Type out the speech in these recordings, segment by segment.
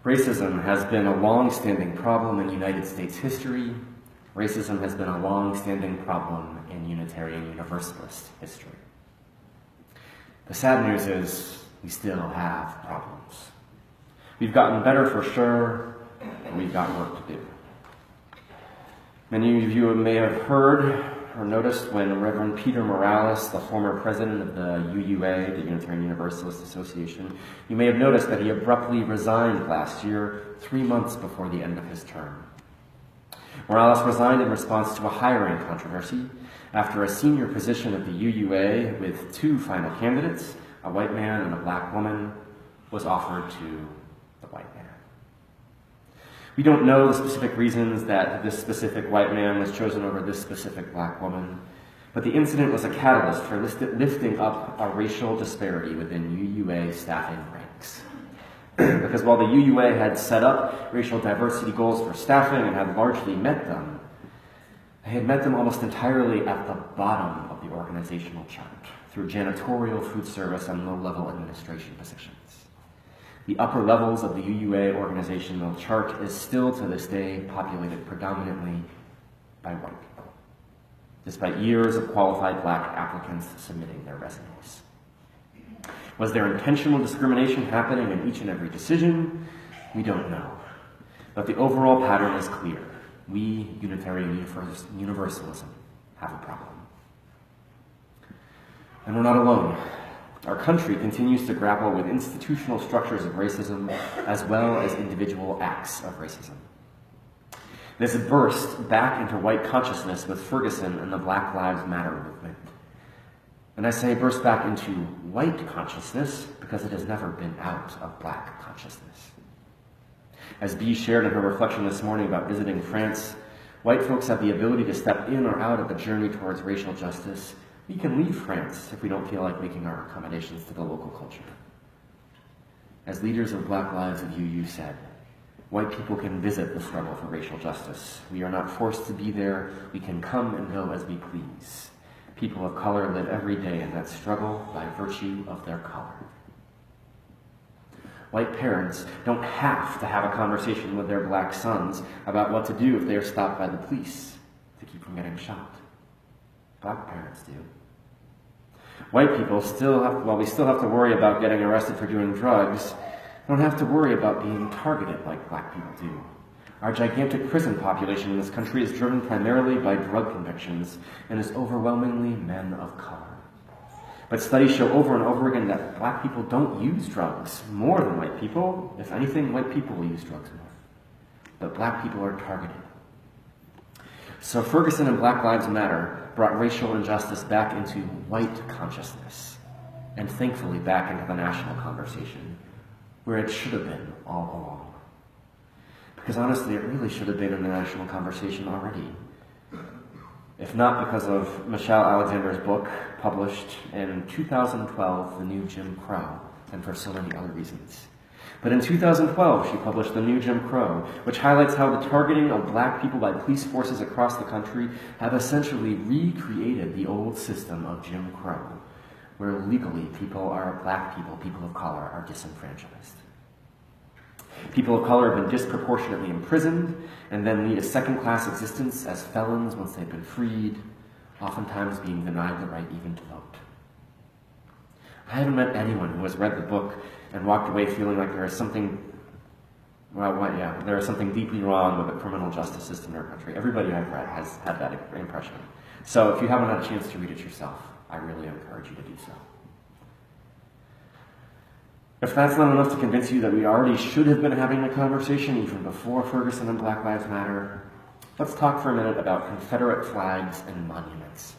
Racism has been a long-standing problem in United States history. Racism has been a long-standing problem in Unitarian Universalist history. The sad news is we still have problems. We've gotten better for sure, but we've got work to do. Many of you may have heard or noticed when Reverend Peter Morales, the former president of the UUA, the Unitarian Universalist Association, you may have noticed that he abruptly resigned last year, 3 months before the end of his term. Morales resigned in response to a hiring controversy after a senior position at the UUA with 2 final candidates, a white man and a black woman, was offered to the white man. We don't know the specific reasons that this specific white man was chosen over this specific black woman, but the incident was a catalyst for lifting up a racial disparity within UUA staffing ranks. Because while the UUA had set up racial diversity goals for staffing and had largely met them, they had met them almost entirely at the bottom of the organizational chart, through janitorial, food service, and low-level administration positions. The upper levels of the UUA organizational chart is still to this day populated predominantly by white people, despite years of qualified black applicants submitting their resumes. Was there intentional discrimination happening in each and every decision? We don't know. But the overall pattern is clear. We, Unitarian Universalism, have a problem. And we're not alone. Our country continues to grapple with institutional structures of racism as well as individual acts of racism. This burst back into white consciousness with Ferguson and the Black Lives Matter movement. And I say burst back into white consciousness because it has never been out of black consciousness. As Bee shared in her reflection this morning about visiting France, white folks have the ability to step in or out of the journey towards racial justice. We can leave France if we don't feel like making our accommodations to the local culture. As leaders of Black Lives of UU said, white people can visit the struggle for racial justice. We are not forced to be there. We can come and go as we please. People of color live every day in that struggle by virtue of their color. White parents don't have to have a conversation with their black sons about what to do if they are stopped by the police to keep from getting shot. Black parents do. White people while we still have to worry about getting arrested for doing drugs, don't have to worry about being targeted like black people do. Our gigantic prison population in this country is driven primarily by drug convictions and is overwhelmingly men of color. But studies show over and over again that black people don't use drugs more than white people. If anything, white people will use drugs more. But black people are targeted. So Ferguson and Black Lives Matter brought racial injustice back into white consciousness, and thankfully back into the national conversation, where it should have been all along. Because honestly, it really should have been in the national conversation already. If not because of Michelle Alexander's book, published in 2012, The New Jim Crow, and for so many other reasons. But in 2012, she published The New Jim Crow, which highlights how the targeting of black people by police forces across the country have essentially recreated the old system of Jim Crow, where legally black people, people of color, are disenfranchised. People of color have been disproportionately imprisoned and then lead a second-class existence as felons once they've been freed, oftentimes being denied the right even to vote. I haven't met anyone who has read the book and walked away feeling like there is something deeply wrong with the criminal justice system in our country. Everybody I've read has had that impression. So if you haven't had a chance to read it yourself, I really encourage you to do so. If that's not enough to convince you that we already should have been having the conversation even before Ferguson and Black Lives Matter, let's talk for a minute about Confederate flags and monuments.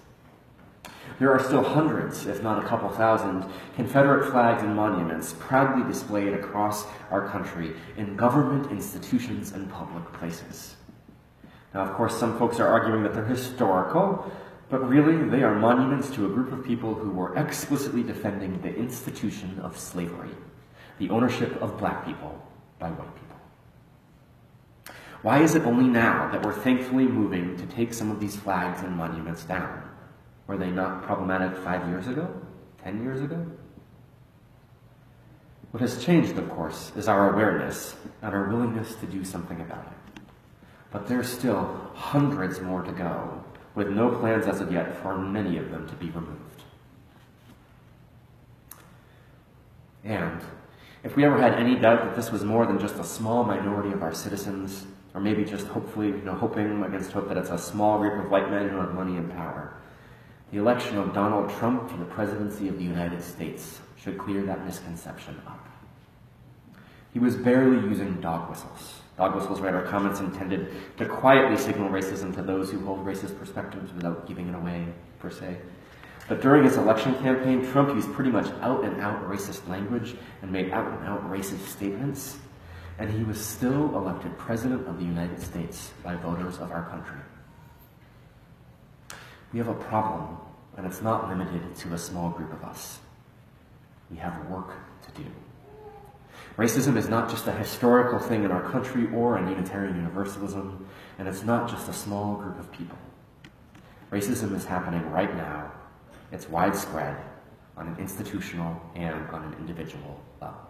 There are still hundreds, if not a couple thousand, Confederate flags and monuments proudly displayed across our country in government institutions and public places. Now, of course, some folks are arguing that they're historical, but really they are monuments to a group of people who were explicitly defending the institution of slavery, the ownership of black people by white people. Why is it only now that we're thankfully moving to take some of these flags and monuments down? Were they not problematic 5 years ago? 10 years ago? What has changed, of course, is our awareness and our willingness to do something about it. But there's still hundreds more to go, with no plans as of yet for many of them to be removed. And if we ever had any doubt that this was more than just a small minority of our citizens, or maybe just hoping against hope that it's a small group of white men who have money and power, the election of Donald Trump to the presidency of the United States should clear that misconception up. He was barely using dog whistles. Dog whistles are comments intended to quietly signal racism to those who hold racist perspectives without giving it away, per se. But during his election campaign, Trump used pretty much out-and-out racist language and made out-and-out racist statements, and he was still elected President of the United States by voters of our country. We have a problem, and it's not limited to a small group of us. We have work to do. Racism is not just a historical thing in our country or in Unitarian Universalism, and it's not just a small group of people. Racism is happening right now. It's widespread on an institutional and on an individual level.